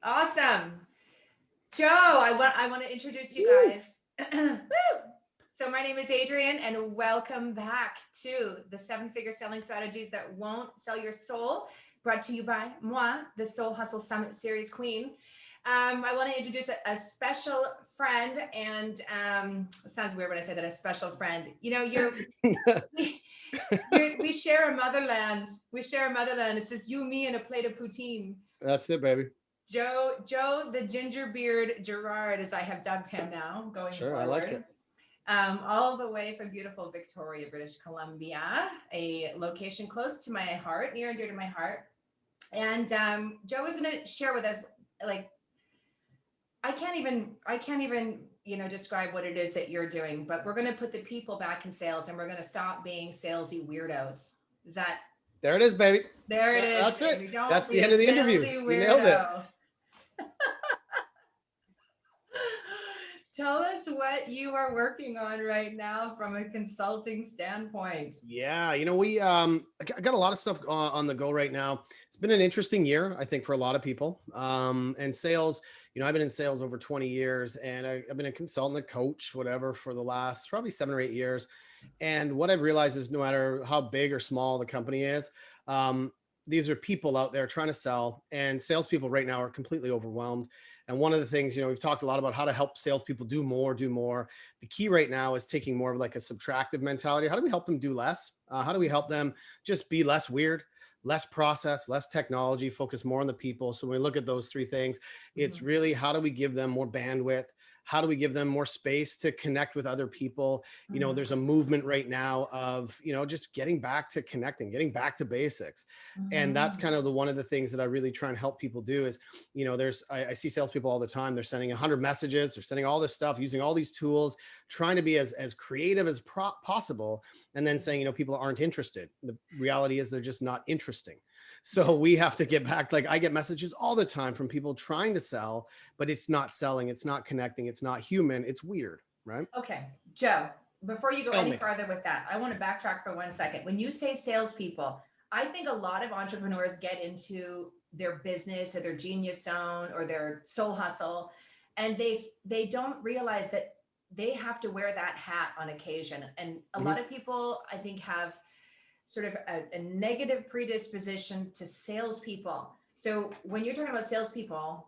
Awesome. Joe, I want to introduce you guys. Woo! So my name is Adrienne, and welcome back to the 7-figure selling strategies that won't sell your soul, brought to you by moi, the Soul Hustle Summit Series Queen. I want to introduce a special friend, and it sounds weird when I say that, a special friend. You know, we share a motherland. We share a motherland. It's just you, me, and a plate of poutine. That's it, baby. Joe, the ginger beard Girard, as I have dubbed him now, going Sure, I like forward. it. All the way from beautiful Victoria, British Columbia, a location close to my heart, near and dear to my heart. And Joe was going to share with us, like, I can't even, describe what it is that you're doing, but we're going to put the people back in sales, and we're going to stop being salesy weirdos. Is that There it is, baby. there? It is, That's it. baby. Don't That's be the a end of the interview. salesy You nailed it. weirdo. Tell us what you are working on right now from a consulting standpoint. Yeah, I got a lot of stuff on the go right now. It's been an interesting year, I think, for a lot of people. And sales, I've been in sales over 20 years, and I've been a consultant, a coach, whatever, for the last probably 7 or 8 years. And what I've realized is no matter how big or small the company is, these are people out there trying to sell, and salespeople right now are completely overwhelmed. And one of the things, we've talked a lot about how to help salespeople do more. The key right now is taking more of like a subtractive mentality. How do we help them do less? How do we help them just be less weird, less process, less technology, focus more on the people? So when we look at those 3 things, it's really how do we give them more bandwidth? How do we give them more space to connect with other people? There's a movement right now of, just getting back to connecting, getting back to basics. And that's kind of one of the things that I really try and help people do is, I see salespeople all the time. They're sending 100 messages, they're sending all this stuff, using all these tools, trying to be as creative as possible. And then saying, people aren't interested. The reality is they're just not interesting. So we have to get back. Like I get messages all the time from people trying to sell, but it's not selling. It's not connecting. It's not human. It's weird, right? Okay, Joe, before you go Tell any me. further with that, I want to backtrack for 1 second. When you say salespeople, I think a lot of entrepreneurs get into their business or their genius zone or their soul hustle, and they don't realize that they have to wear that hat on occasion. And a lot of people, I think, have sort of a negative predisposition to salespeople. So when you're talking about salespeople,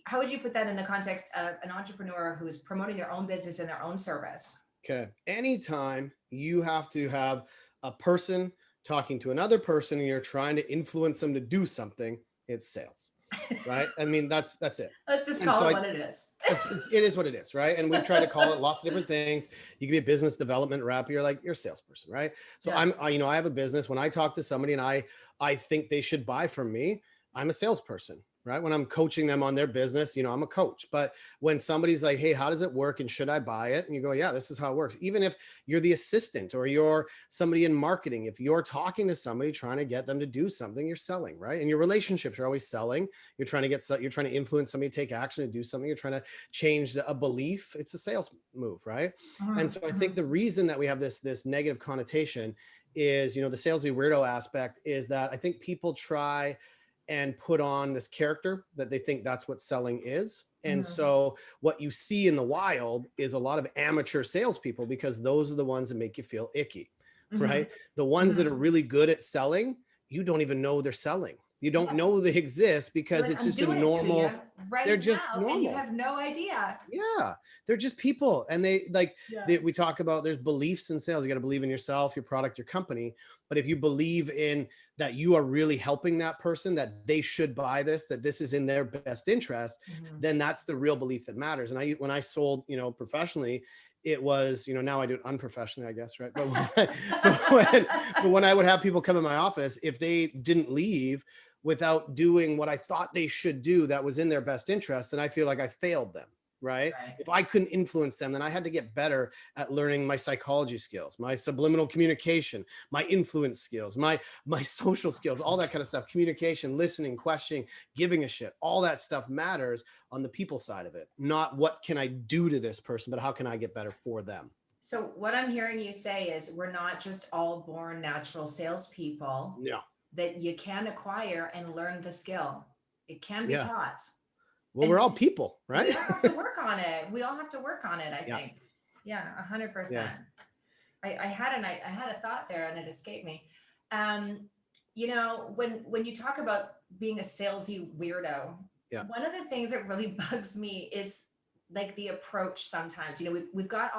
how would you put that in the context of an entrepreneur who's promoting their own business and their own service? Okay. Anytime you have to have a person talking to another person and you're trying to influence them to do something, it's sales, right? I mean, that's it. Let's just And call so it what it is. it is what it is, right? And we've tried to call it lots of different things. You can be a business development rep. You're a salesperson, right? So Yeah. I have a business. When I talk to somebody and I think they should buy from me, I'm a salesperson, right? When I'm coaching them on their business, I'm a coach. But when somebody's like, hey, how does it work? And should I buy it? And you go, yeah, this is how it works. Even if you're the assistant or you're somebody in marketing, if you're talking to somebody, trying to get them to do something, you're selling, right? And your relationships are always selling. You're trying to influence somebody to take action and do something. You're trying to change a belief. It's a sales move, right? And so I think the reason that we have this negative connotation is, the salesy weirdo aspect is that I think people try and put on this character that they think that's what selling is. And so what you see in the wild is a lot of amateur salespeople, because those are the ones that make you feel icky, right? The ones that are really good at selling, you don't even know they're selling. You don't know they exist because Like, it's I'm just a doing it to normal, you right they're just now, and you normal. have no idea. Yeah, they're just people. And we talk about there's beliefs in sales. You got to believe in yourself, your product, your company. But if you believe in that you are really helping that person, that they should buy this, that this is in their best interest, then that's the real belief that matters. And when I sold, professionally, it was, now I do it unprofessionally, I guess, right? But when I would have people come in my office, if they didn't leave without doing what I thought they should do that was in their best interest, then I feel like I failed them, right? If I couldn't influence them, then I had to get better at learning my psychology skills, my subliminal communication, my influence skills, my social skills, all that kind of stuff, communication, listening, questioning, giving a shit. All that stuff matters on the people side of it. Not what can I do to this person, but how can I get better for them? So what I'm hearing you say is we're not just all born natural salespeople. Yeah. That you can acquire and learn the skill. It can be Yeah. taught. Well, we're all people, we right? all have to work on it. We all have to work on it, I Yeah. think. Yeah, Yeah. 100%. I had a thought there and it escaped me. Um, you know, when you talk about being a salesy weirdo, Yeah. one of the things that really bugs me is like the approach sometimes. You know, we've got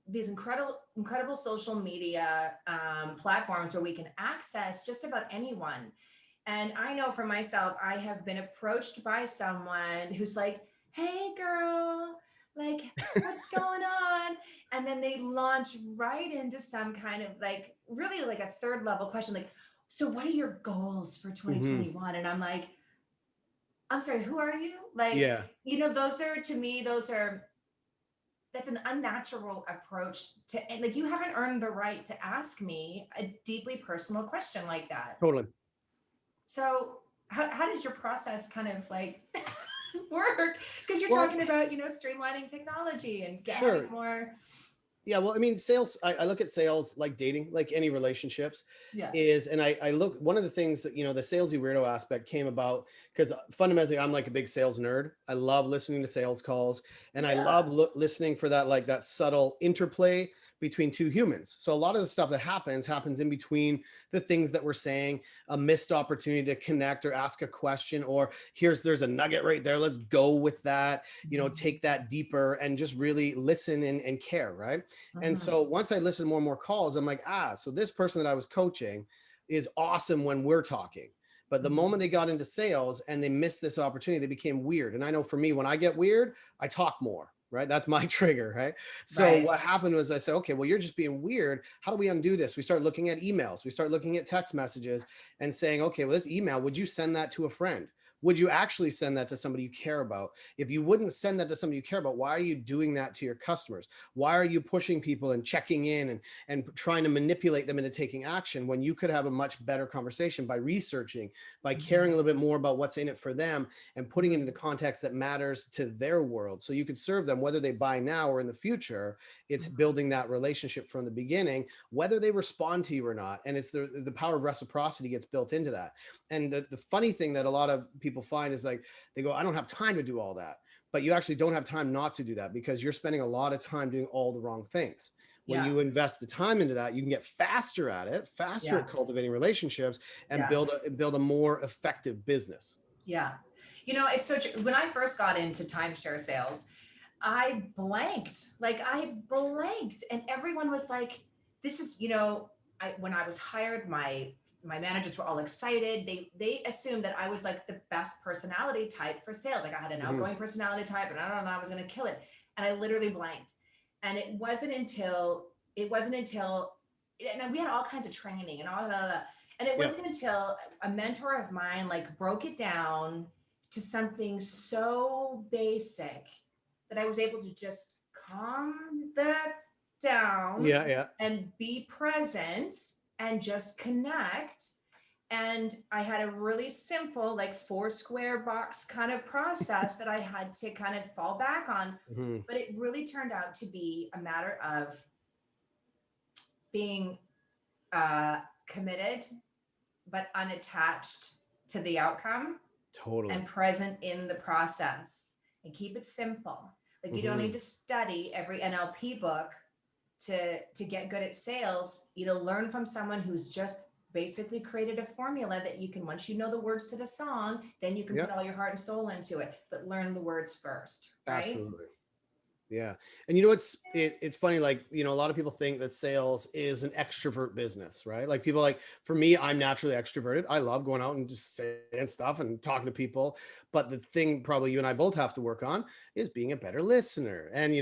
these incredible social media platforms where we can access just about anyone. And I know for myself, I have been approached by someone who's like, "Hey girl, like what's going on?" And then they launch right into some kind of like really like a third level question, like, "So what are your goals for Hmm. 2021?" And I'm like, "I'm sorry, who are you?" Like, Yeah. you know, those are to me, that's an unnatural approach to, and like, you haven't earned the right to ask me a deeply personal question like that. Totally. So how does your process kind of like work? Because you're Well, talking about, you know, streamlining technology and having sure. more. Yeah, well, I mean, sales, I look at sales like dating, like any relationships Yeah. is, and I look, one of the things that, the salesy weirdo aspect came about because fundamentally I'm like a big sales nerd. I love listening to sales calls and I Yeah. love listening for that, like that subtle interplay between two humans. So a lot of the stuff that happens in between the things that we're saying, a missed opportunity to connect or ask a question, or there's a nugget right there. Let's go with that, Mhm. take that deeper and just really listen and care. Right. And Mhm. so once I listen to more and more calls, I'm like, so this person that I was coaching is awesome when we're talking. But the Mhm. moment they got into sales and they missed this opportunity, they became weird. And I know for me, when I get weird, I talk more, right? That's my trigger, right? So Right. what happened was I said, okay, well, you're just being weird. How do we undo this? We start looking at emails. We start looking at text messages and saying, okay, well, this email, would you send that to a friend? Would you actually send that to somebody you care about? If you wouldn't send that to somebody you care about, why are you doing that to your customers? Why are you pushing people and checking in and trying to manipulate them into taking action when you could have a much better conversation by researching, by caring a Mhm. little bit more about what's in it for them and putting it into Mhm. context that matters to their world so you can serve them whether they buy now or in the future. It's Mhm. building that relationship from the beginning, whether they respond to you or not. And it's the power of reciprocity gets built into that. And the funny thing that a lot of people find is like they go, I don't have time to do all that. But you actually don't have time not to do that because you're spending a lot of time doing all the wrong things. When Yeah. you invest the time into that, you can get faster at it, faster Yeah. at cultivating relationships and Yeah. build a more effective business. Yeah. You know, it's so true. When I first got into timeshare sales, I blanked. Like I blanked, and everyone was like, "This is," you know. When I was hired, my managers were all excited. They assumed that I was like the best personality type for sales. Like I had an Mhm. outgoing personality type, and I don't know, I was going to kill it. And I literally blanked. And it wasn't until, and we had all kinds of training and all that. And it Yeah. wasn't until a mentor of mine like broke it down to something so basic that I was able to just calm that down Yeah. Yeah. and be present and just connect. And I had a really simple, like four square box kind of process that I had to kind of fall back on. Mhm. But it really turned out to be a matter of being uh, committed, but unattached to the outcome Totally. and present in the process, and keep it simple. Like you don't need Mhm. to study every NLP book to get good at sales. You know, learn from someone who's just basically created a formula that you can, once you know the words to the song, then you can Yeah. put all your heart and soul into it, but learn the words first, right? Absolutely. Yeah. And it's funny, like, a lot of people think that sales is an extrovert business, right? Like people like, for me, I'm naturally extroverted. I love going out and just saying stuff and talking to people. But the thing probably you and I both have to work on is being a better listener and,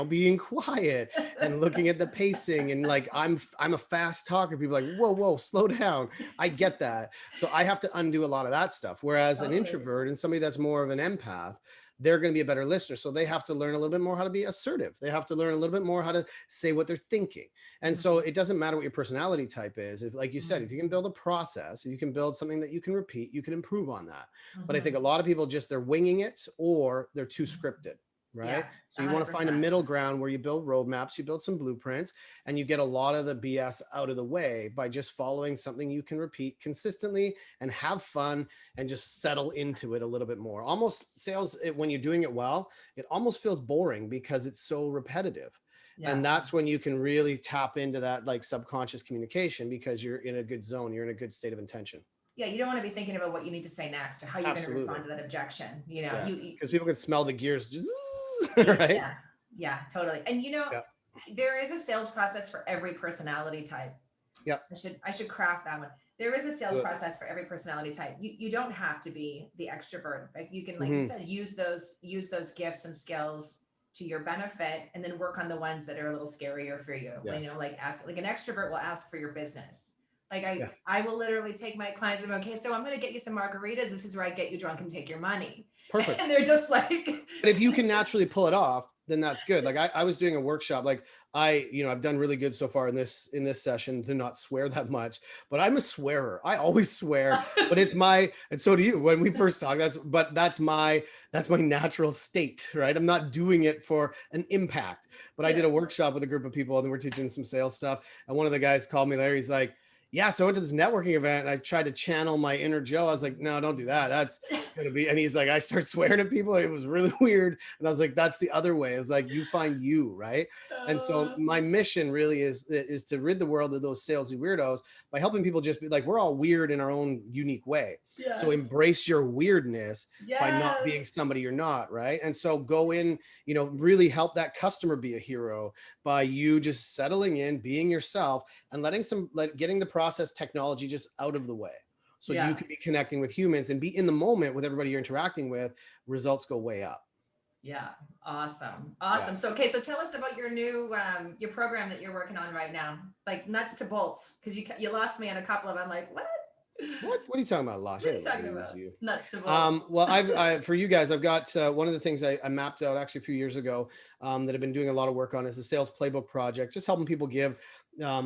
being quiet and looking at the pacing. And like, I'm a fast talker. People are like, whoa, slow down. I get that. So I have to undo a lot of that stuff. Whereas an Totally. introvert and somebody that's more of an empath, they're going to be a better listener. So they have to learn a little bit more how to be assertive. They have to learn a little bit more how to say what they're thinking. And so Mhm. it doesn't matter what your personality type is. If, like you said, if Mhm. you can build a process, if you can build something that you can repeat, you can improve on that. But I think Mhm. a lot of people they're winging it or they're too Mhm. scripted. Yeah, right? So you want to find a 100%. middle ground where you build roadmaps, you build some blueprints, and you get a lot of the BS out of the way by just following something you can repeat consistently and have fun and just settle into it a little bit more. Almost sales, when you're doing it well, it almost feels boring because it's so repetitive. Yeah. And that's when you can really tap into that like subconscious communication because you're in a good zone, you're in a good state of intention. Yeah, you don't want to be thinking about what you need to say next or how you're going to Absolutely. respond to that objection. You know, Yeah. you Because people can smell the gears just right. yeah, yeah, totally. And you know, Yeah. there is a sales process for every personality type. Yeah. I should craft that one. There is a sales Good. process for every personality type. You don't have to be the extrovert. Like you can, like you Mhm. said, use those gifts and skills to your benefit, and then work on the ones that are a little scarier for you. Yeah. You know, like ask, like an extrovert will ask for your business. Like Yeah. I will literally take my clients and go, okay, so I'm going to get you some margaritas. This is where I get you drunk and take your money. Perfect. And they're just like, But if you can naturally pull it off, then that's good. Like I was doing a workshop, like I've done really good so far in this session to not swear that much, but I'm a swearer. I always swear, but and so do you. When we first talk, that's my natural state, right? I'm not doing it for an impact. But I did a workshop with a group of people and we're teaching some sales stuff. And one of the guys called me later. He's like, yeah, so I went to this networking event and I tried to channel my inner Joe. I was like, no, don't do that. That's gonna be, and he's like, I start swearing at people. It was really weird. And I was like, that's the other way. It's like, you find you, right? And so my mission really is to rid the world of those salesy weirdos by helping people just be like, we're all weird in our own unique way. yeah. So embrace your weirdness by not being Yes. somebody you're not, right? And so go in, really help that customer be a hero by you just settling in, being yourself, and getting the process technology just out of the way. So Yeah. you can be connecting with humans and be in the moment with everybody you're interacting with. Results go way up. Yeah. Awesome. Awesome. Yeah. So, okay. So tell us about your new, your program that you're working on right now, like nuts to bolts. Cause you lost me on a couple of, I'm like, what? What are you talking about, Lash? What are you talking about? You. Nuts to bolts. Well, for you guys, I've got one of the things I mapped out actually a few years ago that I've been doing a lot of work on is the sales playbook project, just helping people give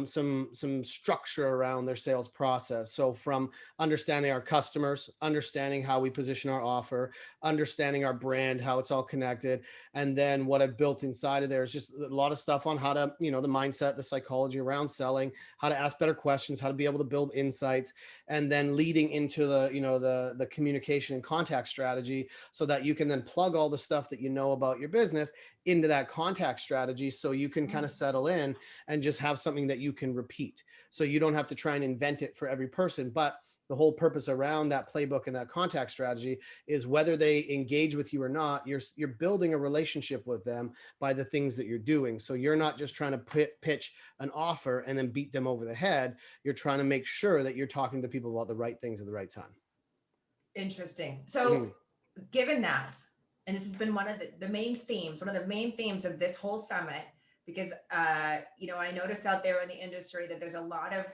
some structure around their sales process. So from understanding our customers, understanding how we position our offer, understanding our brand, how it's all connected. And then what I've built inside of there is just a lot of stuff on how to, the mindset, the psychology around selling, how to ask better questions, how to be able to build insights, and then leading into the communication and contact strategy so that you can then plug all the stuff that you know about your business into that contact strategy so you can kind of settle in and just have something that you can repeat. So you don't have to try and invent it for every person. But the whole purpose around that playbook and that contact strategy is whether they engage with you or not, you're building a relationship with them by the things that you're doing. So you're not just trying to pitch an offer and then beat them over the head. You're trying to make sure that you're talking to people about the right things at the right time. Interesting. So given that, and this has been one of the main themes, one of the main themes of this whole summit, because, I noticed out there in the industry that there's a lot of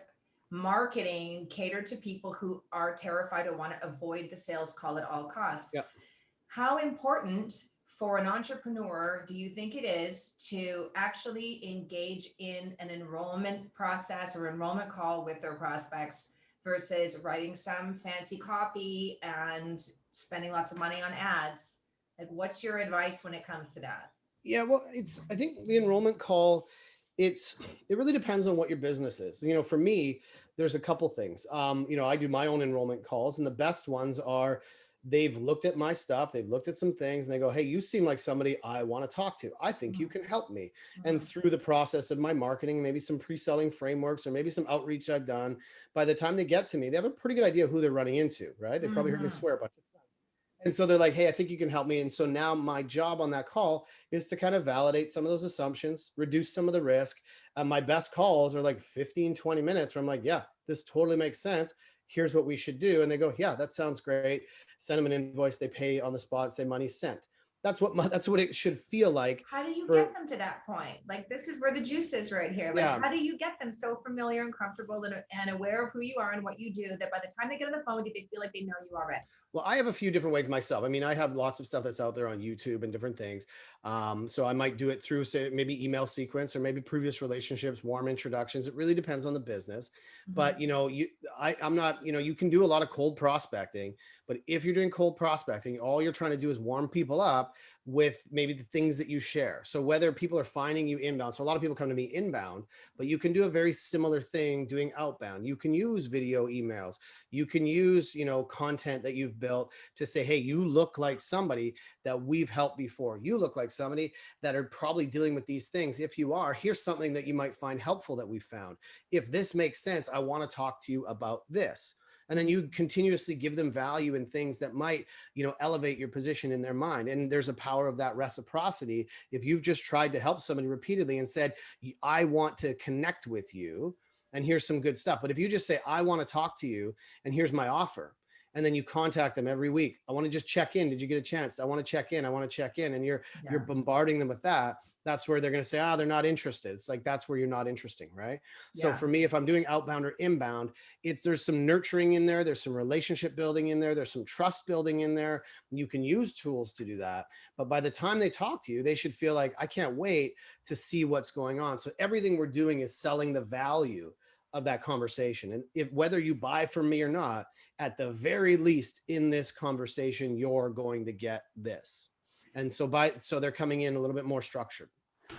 marketing catered to people who are terrified or want to avoid the sales call at all costs. Yep. How important for an entrepreneur do you think it is to actually engage in an enrollment process or enrollment call with their prospects versus writing some fancy copy and spending lots of money on ads? Like, what's your advice when it comes to that? Yeah, well, I think the enrollment call, it really depends on what your business is. For me, there's a couple things. I do my own enrollment calls, and the best ones are they've looked at my stuff, they've looked at some things, and they go, hey, you seem like somebody I want to talk to. I think you can help me. And through the process of my marketing, maybe some pre-selling frameworks or maybe some outreach I've done, by the time they get to me, they have a pretty good idea who they're running into, right? They probably heard me swear a bunch of times. And so they're like, hey, I think you can help me. And so now my job on that call is to kind of validate some of those assumptions, reduce some of the risk. My best calls are like 15, 20 minutes where I'm like, yeah, this totally makes sense. Here's what we should do. And they go, yeah, that sounds great. Send them an invoice. They pay on the spot, say money sent. That's what it should feel like. How do you get them to that point? Like, this is where the juice is right here. Like, how do you get them so familiar and comfortable and aware of who you are and what you do that by the time they get on the phone with you, they feel like they know you already? Well, I have a few different ways myself. I mean, I have lots of stuff that's out there on YouTube and different things. So I might do it through, say, maybe email sequence or maybe previous relationships, warm introductions. It really depends on the business. But, I'm not, you can do a lot of cold prospecting, but if you're doing cold prospecting, all you're trying to do is warm people up. up with maybe the things that you share. So whether people are finding you inbound, so a lot of people come to me inbound, but you can do a very similar thing doing outbound. You can use video emails. You can use, content that you've built to say, hey, you look like somebody that we've helped before. You look like somebody that are probably dealing with these things. If you are, here's something that you might find helpful that we found. If this makes sense, I want to talk to you about this. And then you continuously give them value in things that might, elevate your position in their mind. And there's a power of that reciprocity. If you've just tried to help somebody repeatedly and said, I want to connect with you, and here's some good stuff. But if you just say, I want to talk to you, and here's my offer, and then you contact them every week, I want to just check in. Did you get a chance? I want to check in. I want to check in. And you're bombarding them with that. That's where they're going to say, they're not interested. It's like, that's where you're not interesting. Right. Yeah. So for me, if I'm doing outbound or inbound, there's some nurturing in there. There's some relationship building in there. There's some trust building in there. You can use tools to do that. But by the time they talk to you, they should feel like, I can't wait to see what's going on. So everything we're doing is selling the value of that conversation. And whether you buy from me or not, at the very least in this conversation, you're going to get this. And so they're coming in a little bit more structured.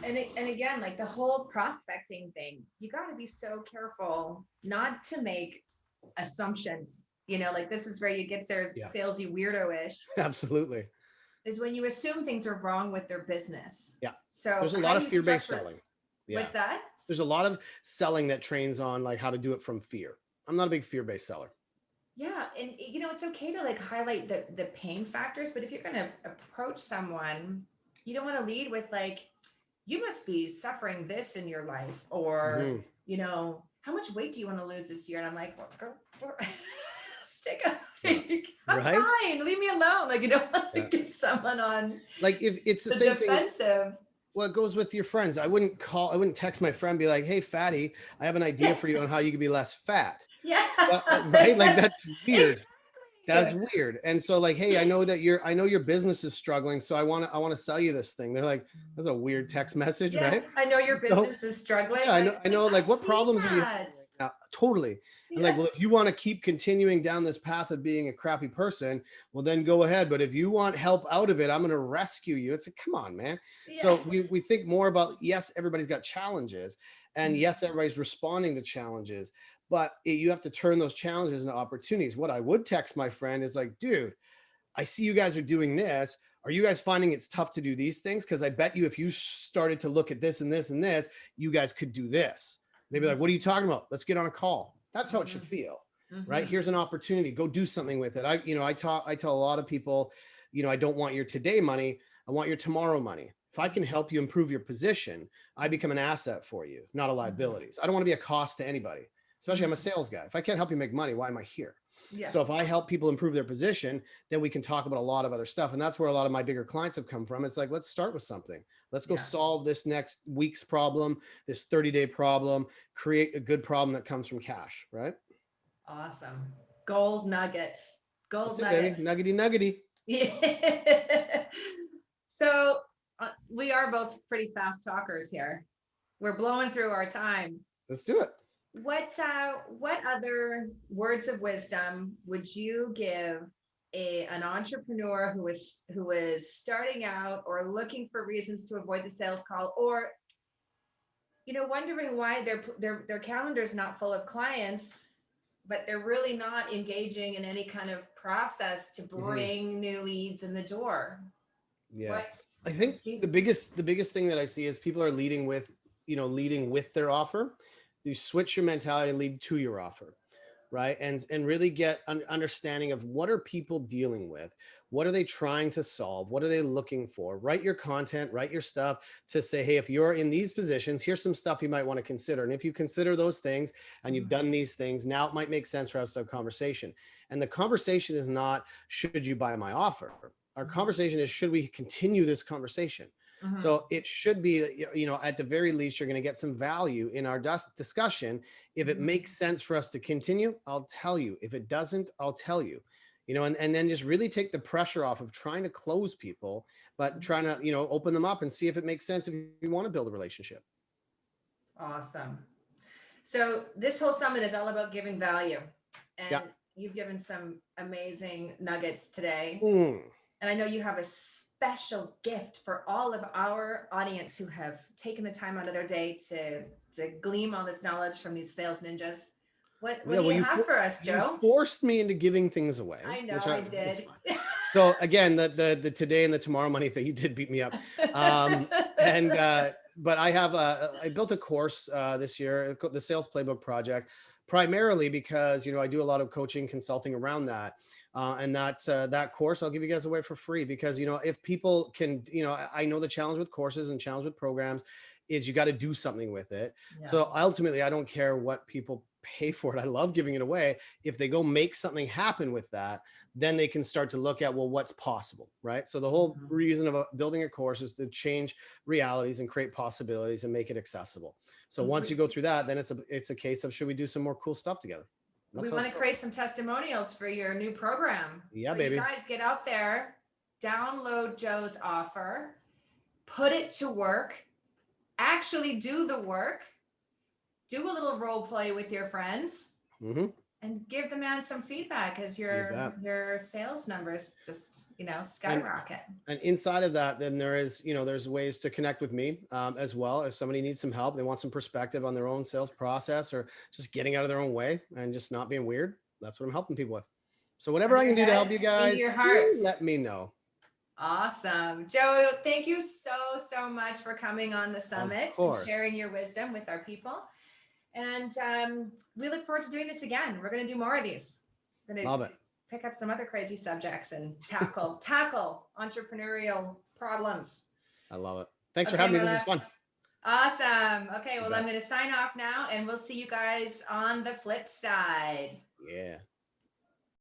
And again, like the whole prospecting thing, you got to be so careful not to make assumptions, like this is where you get salesy weirdo-ish. Absolutely. Is when you assume things are wrong with their business. Yeah. So there's a lot of fear-based selling. Yeah. What's that? There's a lot of selling that trains on like how to do it from fear. I'm not a big fear-based seller. Yeah. And it's okay to like highlight the pain factors, but if you're going to approach someone, you don't want to lead with like, you must be suffering this in your life, or, how much weight do you want to lose this year? And I'm like, stick up. I'm fine. Leave me alone. Like, you don't want to get someone on. Like if it's the same defensive thing. Well, it goes with your friends. I wouldn't text my friend, be like, hey, fatty, I have an idea for you on how you can be less fat. Yeah. Right? Like that's weird. Exactly. That's weird. And so like, hey, I know your business is struggling. So I want to sell you this thing. They're like, that's a weird text message, right? I know your business is struggling. Yeah, I know. Like what problems are you having right now? Totally. Yeah. Like, well, if you want to keep continuing down this path of being a crappy person, well, then go ahead. But if you want help out of it, I'm going to rescue you. It's like, come on, man. Yeah. So we think more about, yes, everybody's got challenges, and yes, everybody's responding to challenges, but you have to turn those challenges into opportunities. What I would text my friend is like, dude, I see you guys are doing this. Are you guys finding it's tough to do these things? Because I bet you if you started to look at this and this and this, you guys could do this. They'd be like, what are you talking about? Let's get on a call. That's how it should feel, right? Here's an opportunity. Go do something with it. I tell a lot of people, I don't want your today money. I want your tomorrow money. If I can help you improve your position, I become an asset for you, not a liability. So I don't want to be a cost to anybody, especially I'm a sales guy. If I can't help you make money, why am I here? Yeah. So if I help people improve their position, then we can talk about a lot of other stuff. And that's where a lot of my bigger clients have come from. It's like, let's start with something. Let's go solve this next week's problem, this 30-day problem, create a good problem that comes from cash, right? Awesome. Gold nuggets. Nuggety, nuggety. Yeah. So we are both pretty fast talkers here. We're blowing through our time. Let's do it. What other words of wisdom would you give an entrepreneur who is starting out or looking for reasons to avoid the sales call, or wondering why their calendar is not full of clients, but they're really not engaging in any kind of process to bring new leads in the door? Yeah. I think the biggest thing that I see is people are leading with their offer. You switch your mentality and lead to your offer, right? And really get an understanding of what are people dealing with? What are they trying to solve? What are they looking for? Write your content, write your stuff to say, hey, if you're in these positions, here's some stuff you might want to consider. And if you consider those things and you've done these things, now it might make sense for us to have a conversation. And the conversation is not, should you buy my offer? Our conversation is, should we continue this conversation? So it should be, at the very least, you're going to get some value in our discussion. If it makes sense for us to continue, I'll tell you. If it doesn't, I'll tell you, and then just really take the pressure off of trying to close people, but trying to, open them up and see if it makes sense if you want to build a relationship. Awesome. So this whole summit is all about giving value. And you've given some amazing nuggets today. And I know you have a special gift for all of our audience who have taken the time out of their day to glean all this knowledge from these sales ninjas. What Yeah, do well, you have for us, you Joe? forced me into giving things away, I know which I it's did. fine. So again, the today and the tomorrow money thing, you did beat me up. And but I built a course this year, the Sales Playbook project, primarily because I do a lot of coaching, consulting around that. And that course I'll give you guys away for free because if people can, I know the challenge with courses and challenge with programs is you got to do something with it. Yeah. So ultimately, I don't care what people pay for it. I love giving it away. If they go make something happen with that, then they can start to look at, well, what's possible, right? So the whole reason of building a course is to change realities and create possibilities and make it accessible. So once you go through that, then it's a case of, should we do some more cool stuff together? We want to create some testimonials for your new program. Yeah, so baby. You guys get out there, download Joe's offer, put it to work, actually do the work, do a little role play with your friends, and give the man some feedback as your sales numbers just skyrocket. And inside of that, then there's ways to connect with me as well. If somebody needs some help, they want some perspective on their own sales process or just getting out of their own way and just not being weird, that's what I'm helping people with. So whatever I can do to help you guys, let me know. Awesome. Joe, thank you so much for coming on the summit and sharing your wisdom with our people. And we look forward to doing this again. We're going to do more of these. We're going to pick up some other crazy subjects and tackle entrepreneurial problems. I love it. Thanks for having me. This is fun. Awesome. Okay, well, I'm going to sign off now, and we'll see you guys on the flip side. Yeah.